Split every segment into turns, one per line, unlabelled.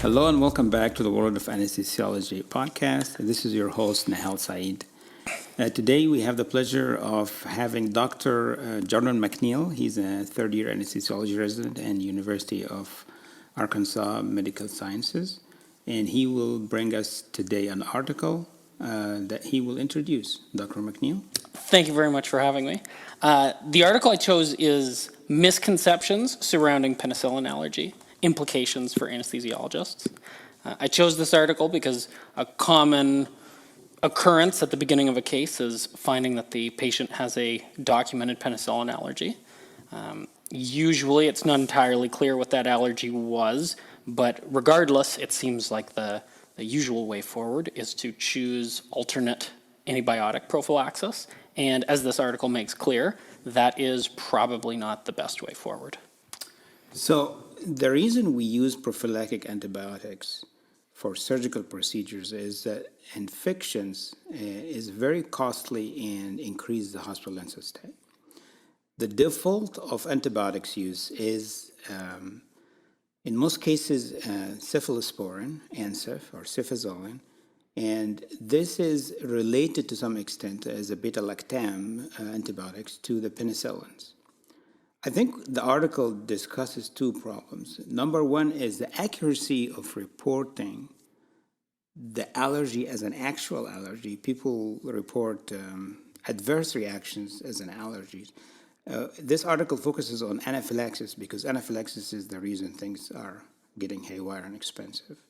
Hello and welcome back to the World of Anesthesiology podcast. This is your host, Nahal Saeed. Today we have the pleasure of having Dr. Jordan McNeil. He's a third-year anesthesiology resident at University of Arkansas Medical Sciences. And he will bring us today an article that he will introduce. Dr. McNeil?
Thank you very much for having me. The article I chose is Misconceptions Surrounding Penicillin Allergy, Implications for Anesthesiologists. I chose this article because a common occurrence at the beginning of a case is finding that the patient has a documented penicillin allergy. Usually it's not entirely clear what that allergy was, but regardless, it seems like the usual way forward is to choose alternate antibiotic prophylaxis. And as this article makes clear, that is probably not the best way forward.
So the reason we use prophylactic antibiotics for surgical procedures is that infections is very costly and increase the hospital length of stay. The default of antibiotics use is, in most cases, cephalosporin, Ancef, or Cefazoline, and this is related to some extent as a beta-lactam antibiotics to the penicillins. I think the article discusses two problems. Number one is the accuracy of reporting the allergy as an actual allergy. People report adverse reactions as an allergy. This article focuses on anaphylaxis because anaphylaxis is the reason things are getting haywire and expensive.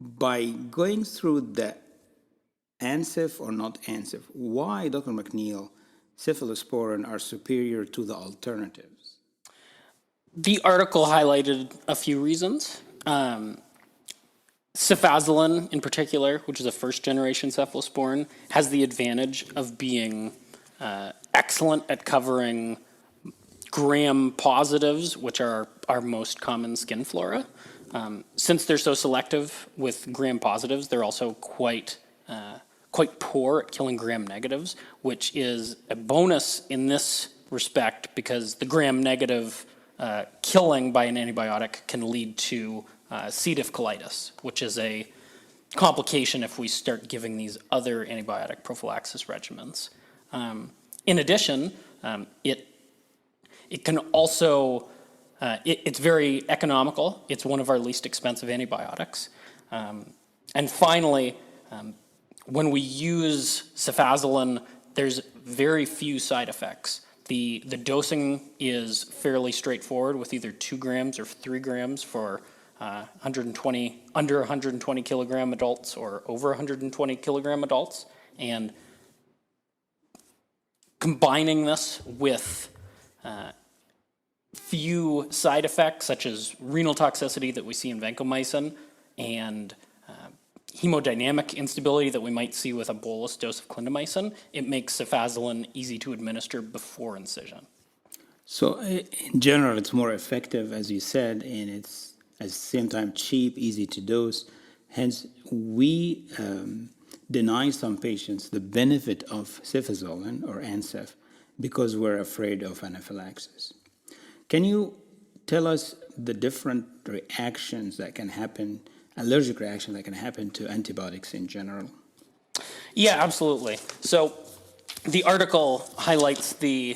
By going through the Ancef or not Ancef, why, Dr. McNeil, cephalosporin are superior to the alternatives?
The article highlighted a few reasons. Cefazoline, in particular, which is a first-generation cephalosporin, has the advantage of being excellent at covering gram-positives, which are our most common skin flora. Since they're so selective with gram-positives, they're also quite poor at killing gram-negatives, which is a bonus in this respect because the gram-negative killing by an antibiotic can lead to C. diff colitis, which is a complication if we start giving these other antibiotic prophylaxis regimens. In addition, it can also, it's very economical. It's one of our least expensive antibiotics. And finally, when we use Cefazoline, there's very few side effects. The dosing is fairly straightforward with either 2 grams or 3 grams for under 120 kilogram adults or over 120 kilogram adults. And combining this with few side effects such as renal toxicity that we see in vancomycin and hemodynamic instability that we might see with a bolus dose of clindamycin, it makes Cefazoline easy to administer before incision.
So in general, it's more effective, as you said, and it's at the same time cheap, easy to dose. Hence, we deny some patients the benefit of Cefazoline or Ancef because we're afraid of anaphylaxis. Can you tell us the different reactions that can happen, allergic reactions that can happen to antibiotics in general?
Yeah, absolutely. So the article highlights the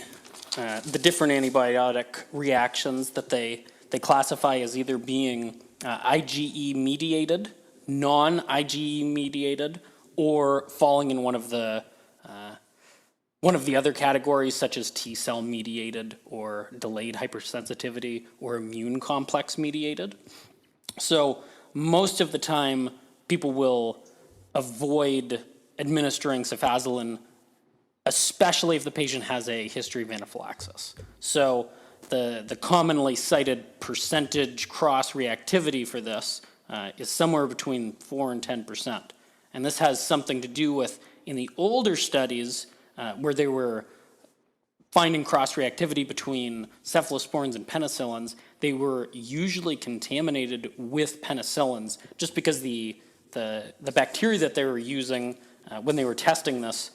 different antibiotic reactions that they classify as either being IgE-mediated, non-IgE-mediated, or falling in one of the other categories, such as T-cell mediated or delayed hypersensitivity or immune complex mediated. So most of the time, people will avoid administering Cefazoline, especially if the patient has a history of anaphylaxis. So the commonly cited percentage cross-reactivity for this is somewhere between 4 and 10%. And this has something to do with, in the older studies, where they were finding cross-reactivity between cephalosporins and penicillins, they were usually contaminated with penicillins just because the bacteria that they were using when they were testing this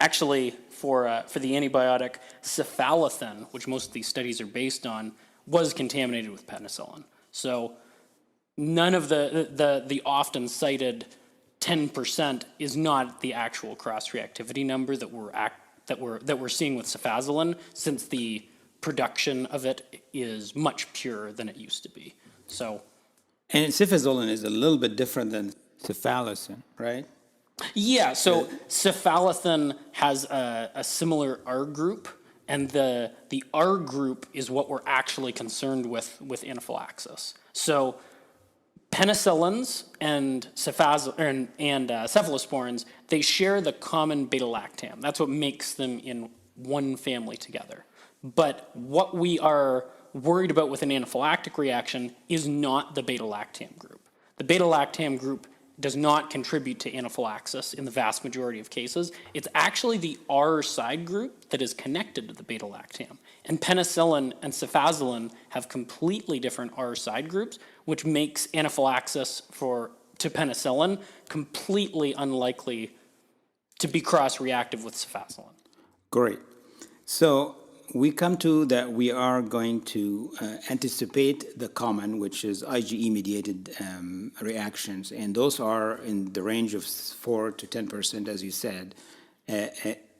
actually for the antibiotic cephalosporin, which most of these studies are based on, was contaminated with penicillin. So none of the often cited 10% is not the actual cross-reactivity number that we're seeing with Cefazoline, since the production of it is much purer than it used to be. So
And cefazoline is a little bit different than cephalosporin, right?
yeah, so cephalosporin has a similar R group, and the R group is what we're actually concerned with anaphylaxis. So penicillins and cephalosporins, they share the common beta-lactam. That's what makes them in one family together. But what we are worried about with an anaphylactic reaction is not the beta-lactam group. The beta-lactam group does not contribute to anaphylaxis in the vast majority of cases. It's actually the R side group that is connected to the beta-lactam. And penicillin and cefazoline have completely different R side groups, which makes anaphylaxis to penicillin completely unlikely to be cross-reactive with cefazoline.
Great. So we come to that we are going to anticipate the common, which is IgE-mediated reactions, and those are in the range of 4 to 10%, as you said,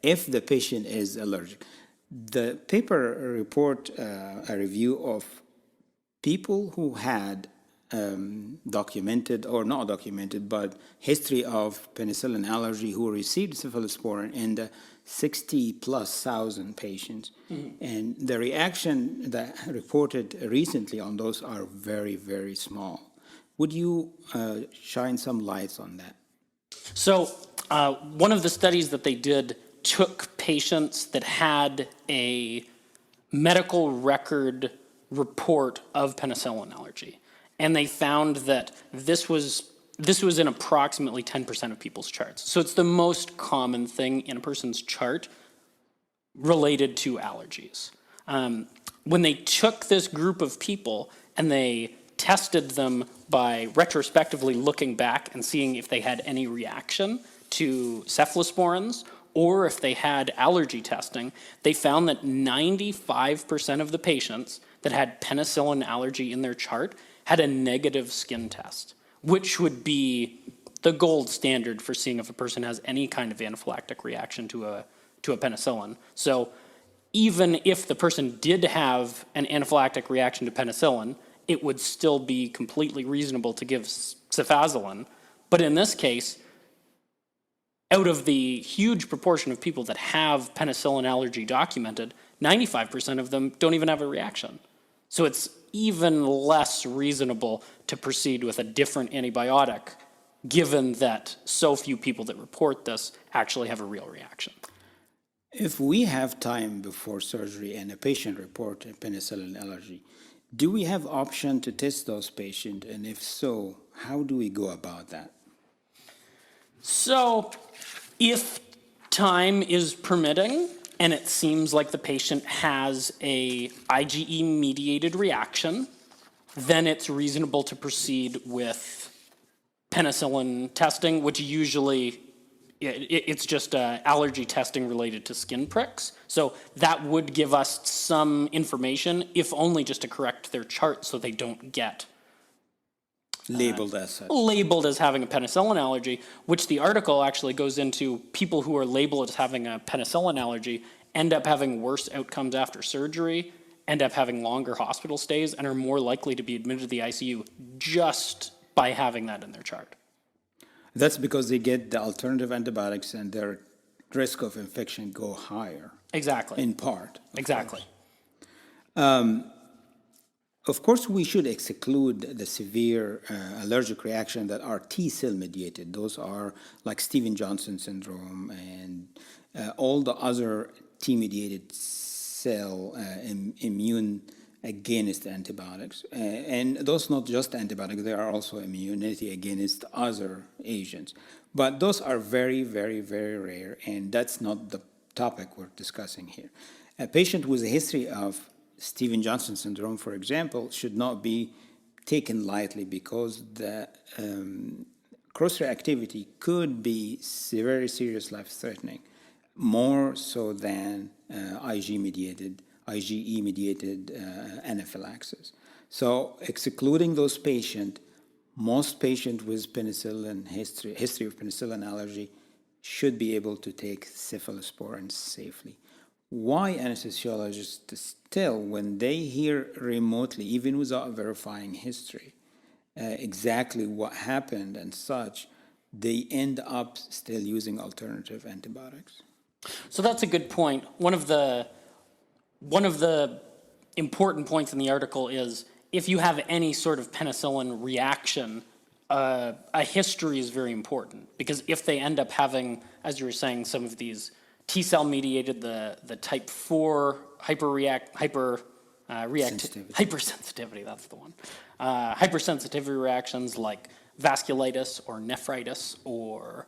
if the patient is allergic. The paper report a review of people who had documented or not documented, but history of penicillin allergy who received cephalosporin in the 60,000+ patients. And the reaction that reported recently on those are very, very small. Would you shine some lights on that?
So one of the studies that they did took patients that had a medical record report of penicillin allergy, and they found that this was in approximately 10% of people's charts. So it's the most common thing in a person's chart related to allergies. When they took this group of people and they tested them by retrospectively looking back and seeing if they had any reaction to cephalosporins or if they had allergy testing, they found that 95% of the patients that had penicillin allergy in their chart had a negative skin test, which would be the gold standard for seeing if a person has any kind of anaphylactic reaction to a penicillin. So even if the person did have an anaphylactic reaction to penicillin, it would still be completely reasonable to give cefazoline. But in this case, out of the huge proportion of people that have penicillin allergy documented, 95% of them don't even have a reaction. So it's even less reasonable to proceed with a different antibiotic, given that so few people that report this actually have a real reaction.
If we have time before surgery and a patient report a penicillin allergy, do we have option to test those patients? And if so, how do we go about that?
So if time is permitting and it seems like the patient has a IgE-mediated reaction, then it's reasonable to proceed with penicillin testing, which usually it's just allergy testing related to skin pricks. So that would give us some information, if only just to correct their chart so they don't get
Labeled as such.
labeled as having a penicillin allergy, which the article actually goes into. People who are labeled as having a penicillin allergy end up having worse outcomes after surgery, end up having longer hospital stays, and are more likely to be admitted to the ICU just by having that in their chart.
That's because they get the alternative antibiotics and their risk of infection go higher.
Exactly.
In part.
Exactly.
Of course, we should exclude the severe allergic reaction that are T-cell mediated. Those are like Stevens-Johnson syndrome and all the other T-mediated cell immune against antibiotics. And those not just antibiotics, they are also immunity against other agents. But those are very, very, very rare, and that's not the topic we're discussing here. A patient with a history of Stevens-Johnson syndrome, for example, should not be taken lightly because the cross-reactivity could be very serious, life-threatening, more so than IgE-mediated anaphylaxis. So excluding those patients, most patients with penicillin history of penicillin allergy should be able to take cephalosporins safely. Why anesthesiologists still, when they hear remotely, even without verifying history, exactly what happened and such, they end up still using alternative antibiotics?
So that's a good point. One of the important points in the article is if you have any sort of penicillin reaction, a history is very important, because if they end up having, as you were saying, some of these T cell mediated, the type 4 hypersensitivity, that's the one. Hypersensitivity reactions like vasculitis or nephritis or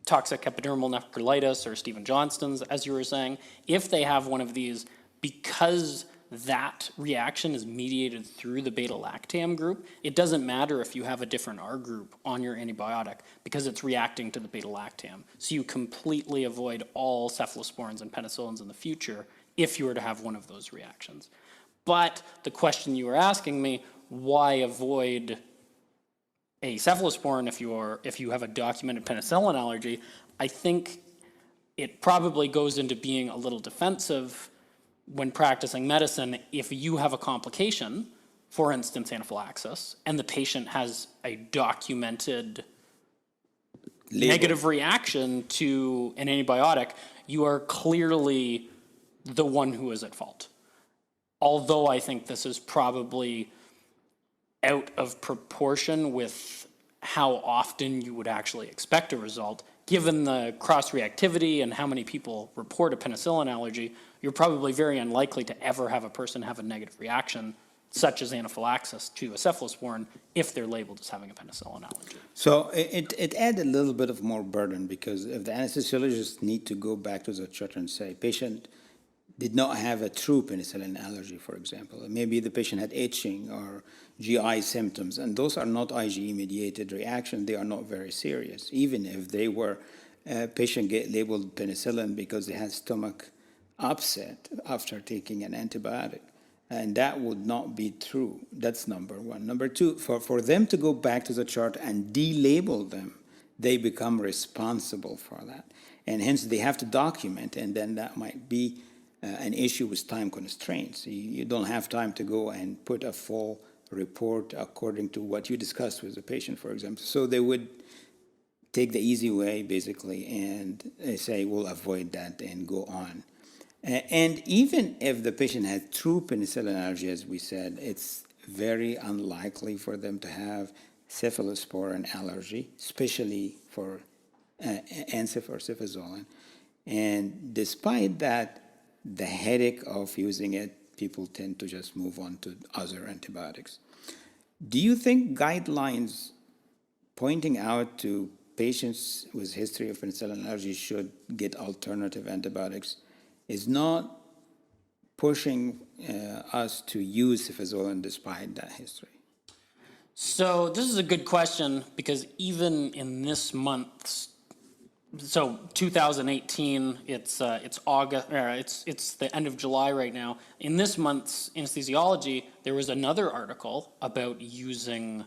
toxic epidermal necrolytis or Stevens-Johnston's, as you were saying, if they have one of these, because that reaction is mediated through the beta-lactam group, it doesn't matter if you have a different R group on your antibiotic because it's reacting to the beta-lactam. So you completely avoid all cephalosporins and penicillins in the future if you were to have one of those reactions. But the question you were asking me, why avoid a cephalosporin if you have a documented penicillin allergy, I think it probably goes into being a little defensive when practicing medicine. If you have a complication, for instance, anaphylaxis, and the patient has a documented negative reaction to an antibiotic, you are clearly the one who is at fault. Although I think this is probably out of proportion with how often you would actually expect a result. Given the cross-reactivity and how many people report a penicillin allergy, you're probably very unlikely to ever have a person have a negative reaction, such as anaphylaxis, to a cephalosporin if they're labeled as having a penicillin allergy.
So it adds a little bit of more burden, because if the anesthesiologist need to go back to the chart and say, patient did not have a true penicillin allergy, for example. Maybe the patient had itching or GI symptoms, and those are not IgE-mediated reactions. They are not very serious. Even if they were, patient get labeled penicillin because they had stomach upset after taking an antibiotic. And that would not be true. That's number one. Number two, for them to go back to the chart and delabel them, they become responsible for that. And hence they have to document, and then that might be an issue with time constraints. You don't have time to go and put a full report according to what you discussed with the patient, for example. So they would take the easy way, basically, and say, we'll avoid that and go on. And even if the patient had true penicillin allergy, as we said, it's very unlikely for them to have cephalosporin allergy, especially for Ansif or Cefazoline. And despite that, the headache of using it, people tend to just move on to other antibiotics. Do you think guidelines pointing out to patients with history of penicillin allergy should get alternative antibiotics is not pushing us to use cefazoline despite that history?
So this is a good question, because even in this month's, so 2018, it's August, it's the end of July right now. In this month's Anesthesiology, there was another article about using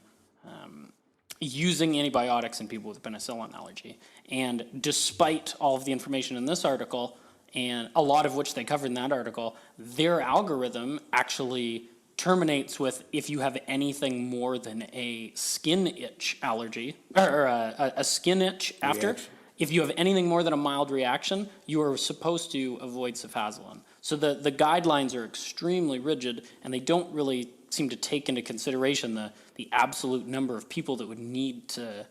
antibiotics in people with penicillin allergy. And despite all of the information in this article, and a lot of which they covered in that article, their algorithm actually terminates with, if you have anything more than a skin itch allergy, or a skin itch after,
Reaction.
If you have anything more than a mild reaction, you are supposed to avoid Cefazoline. So the guidelines are extremely rigid, and they don't really seem to take into consideration the absolute number of people that would need to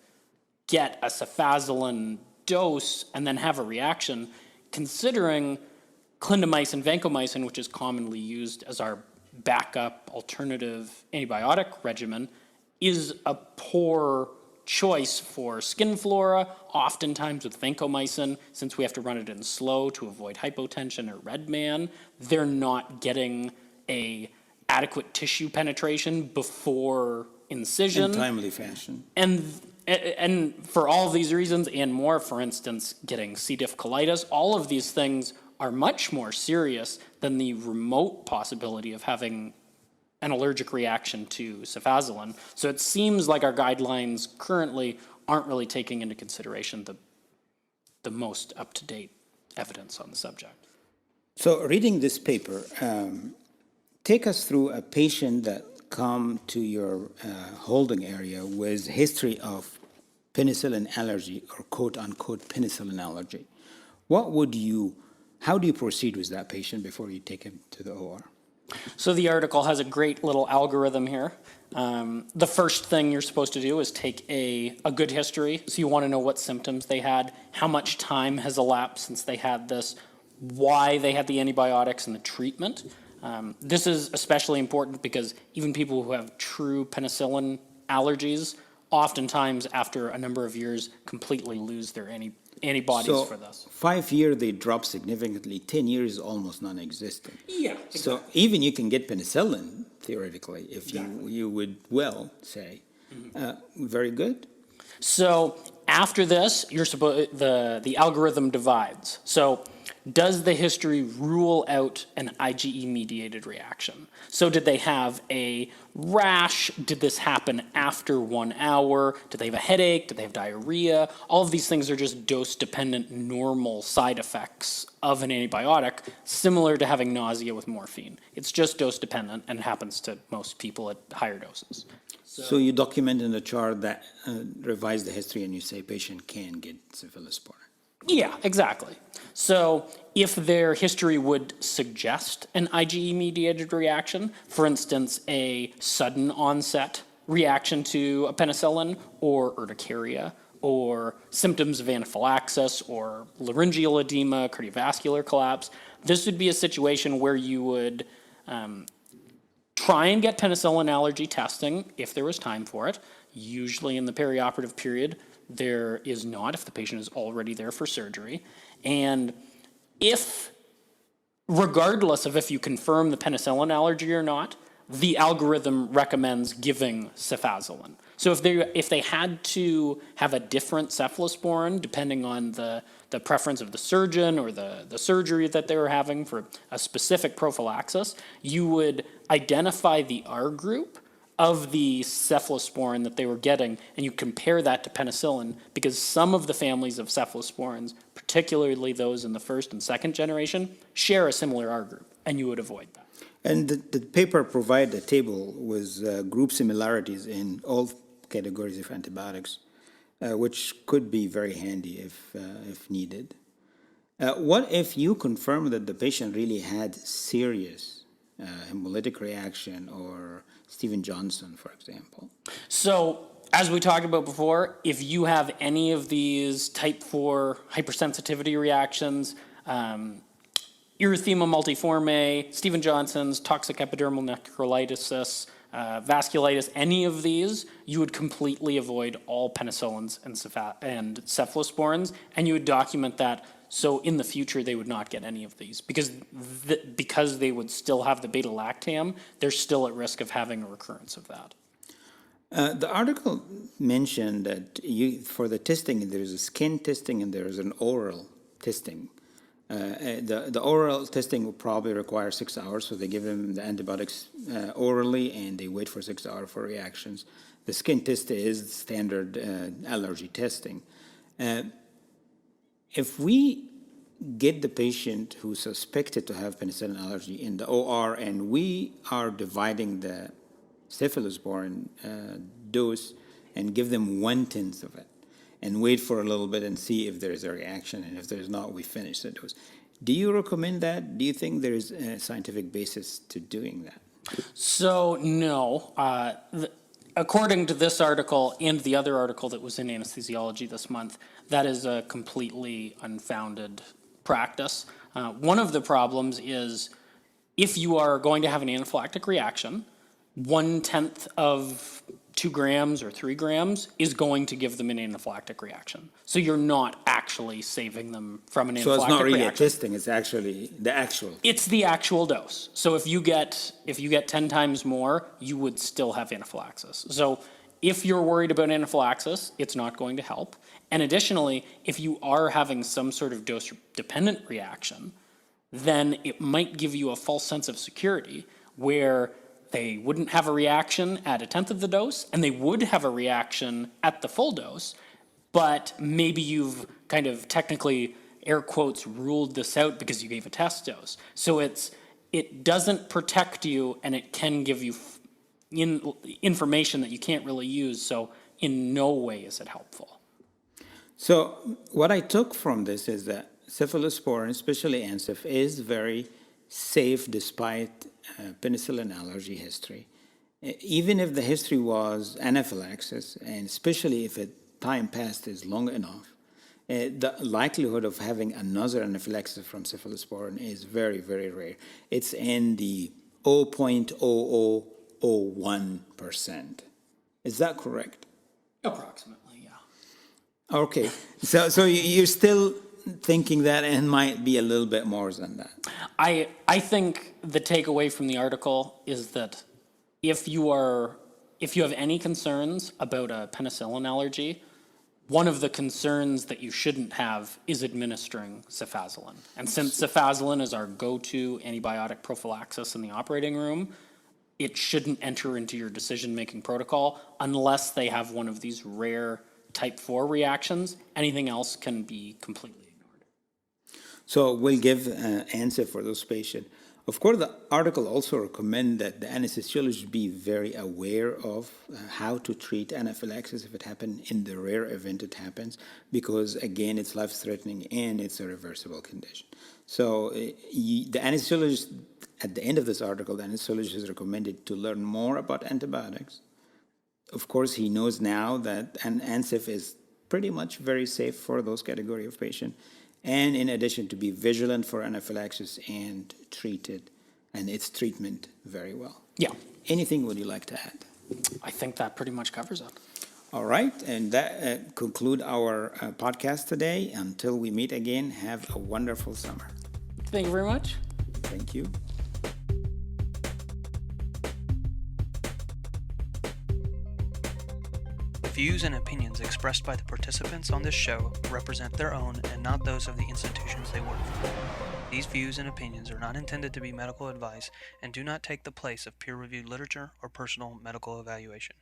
get a Cefazoline dose and then have a reaction, considering clindamycin, vancomycin, which is commonly used as our backup alternative antibiotic regimen, is a poor choice for skin flora. Oftentimes with vancomycin, since we have to run it in slow to avoid hypotension or red man, they're not getting a adequate tissue penetration before incision.
In timely fashion.
And for all of these reasons and more, for instance, getting C. diff colitis, all of these things are much more serious than the remote possibility of having an allergic reaction to cefazoline. So it seems like our guidelines currently aren't really taking into consideration the most up-to-date evidence on the subject.
So reading this paper, take us through a patient that come to your holding area with history of penicillin allergy or quote-unquote penicillin allergy. How do you proceed with that patient before you take him to the OR?
So the article has a great little algorithm here. The first thing you're supposed to do is take a good history. So you want to know what symptoms they had, how much time has elapsed since they had this, why they had the antibiotics and the treatment. This is especially important because even people who have true penicillin allergies, oftentimes after a number of years, completely lose their antibodies for this.
5 years they drop significantly, 10 years is almost non-existent.
Yeah.
So even you can get penicillin, theoretically, if you would say. Very good.
So after this, the algorithm divides. So does the history rule out an IgE-mediated reaction? So did they have a rash? Did this happen after 1 hour? Did they have a headache? Did they have diarrhea? All of these things are just dose-dependent normal side effects of an antibiotic, similar to having nausea with morphine. It's just dose-dependent and happens to most people at higher doses.
So you document in the chart that revise the history and you say patient can get cephalosporin.
Yeah, exactly. So if their history would suggest an IgE-mediated reaction, for instance, a sudden onset reaction to a penicillin or urticaria or symptoms of anaphylaxis or laryngeal edema, cardiovascular collapse, this would be a situation where you would try and get penicillin allergy testing if there was time for it. Usually in the perioperative period, there is not if the patient is already there for surgery. And if, regardless of if you confirm the penicillin allergy or not, the algorithm recommends giving cefazoline. So if they had to have a different cephalosporin, depending on the preference of the surgeon or the surgery that they were having for a specific prophylaxis, you would identify the R group of the cephalosporin that they were getting, and you compare that to penicillin, because some of the families of cephalosporins, particularly those in the first and second generation, share a similar R group, and you would avoid that.
And the paper provide a table with group similarities in all categories of antibiotics, which could be very handy if needed. What if you confirm that the patient really had serious hemolytic reaction or Steven Johnson, for example?
So, as we talked about before, if you have any of these type 4 hypersensitivity reactions, erythema multiforme, Steven Johnson's, toxic epidermal necrolysis, vasculitis, any of these, you would completely avoid all penicillins and cephalosporins, and you would document that so in the future they would not get any of these because they would still have the beta-lactam, they're still at risk of having a recurrence of that.
The article mentioned that for the testing, there's a skin testing and there's an oral testing. The oral testing will probably require 6 hours, so they give them the antibiotics orally and they wait for 6 hours for reactions. The skin test is standard allergy testing. If we get the patient who's suspected to have penicillin allergy in the OR and we are dividing the cephalosporin dose and give them 1/10 of it and wait for a little bit and see if there's a reaction, and if there's not, we finish the dose. Do you recommend that? Do you think there's a scientific basis to doing that?
So, no. According to this article and the other article that was in Anesthesiology this month, that is a completely unfounded practice. One of the problems is if you are going to have an anaphylactic reaction, 1/10 of 2 grams or 3 grams is going to give them an anaphylactic reaction. So you're not actually saving them from an anaphylactic reaction.
So it's not really a testing, it's actually the actual.
It's the actual dose. So if you get 10 times more, you would still have anaphylaxis. So if you're worried about anaphylaxis, it's not going to help. And additionally, if you are having some sort of dose-dependent reaction, then it might give you a false sense of security where they wouldn't have a reaction at 1/10 of the dose, and they would have a reaction at the full dose, but maybe you've kind of technically, air quotes, ruled this out because you gave a test dose. So it doesn't protect you, and it can give you information that you can't really use, so in no way is it helpful.
So what I took from this is that cephalosporin, especially Ancef, is very safe despite penicillin allergy history. Even if the history was anaphylaxis, and especially if time passed is long enough, the likelihood of having another anaphylaxis from cephalosporin is very, very rare. It's in the 0.0001%. Is that correct?
Approximately, yeah.
Okay, so you're still thinking that it might be a little bit more than that.
I think the takeaway from the article is that if you have any concerns about a penicillin allergy, one of the concerns that you shouldn't have is administering Cefazoline. And since Cefazoline is our go-to antibiotic prophylaxis in the operating room, it shouldn't enter into your decision-making protocol unless they have one of these rare type 4 reactions. Anything else can be completely ignored.
So we'll give answer for those patients. Of course, the article also recommends that the anesthesiologist be very aware of how to treat anaphylaxis if it happens in the rare event it happens, because again, it's life-threatening and it's a reversible condition. So the anesthesiologist, at the end of this article, the anesthesiologist is recommended to learn more about antibiotics. Of course, he knows now that an Ancef is pretty much very safe for those category of patients. And in addition, to be vigilant for anaphylaxis and treat it, and its treatment very well.
Yeah.
Anything would you like to add?
I think that pretty much covers it.
All right, and that conclude our podcast today. Until we meet again, have a wonderful summer.
Thank you very much.
Thank you.
Views and opinions expressed by the participants on this show represent their own and not those of the institutions they work for. These views and opinions are not intended to be medical advice and do not take the place of peer-reviewed literature or personal medical evaluation.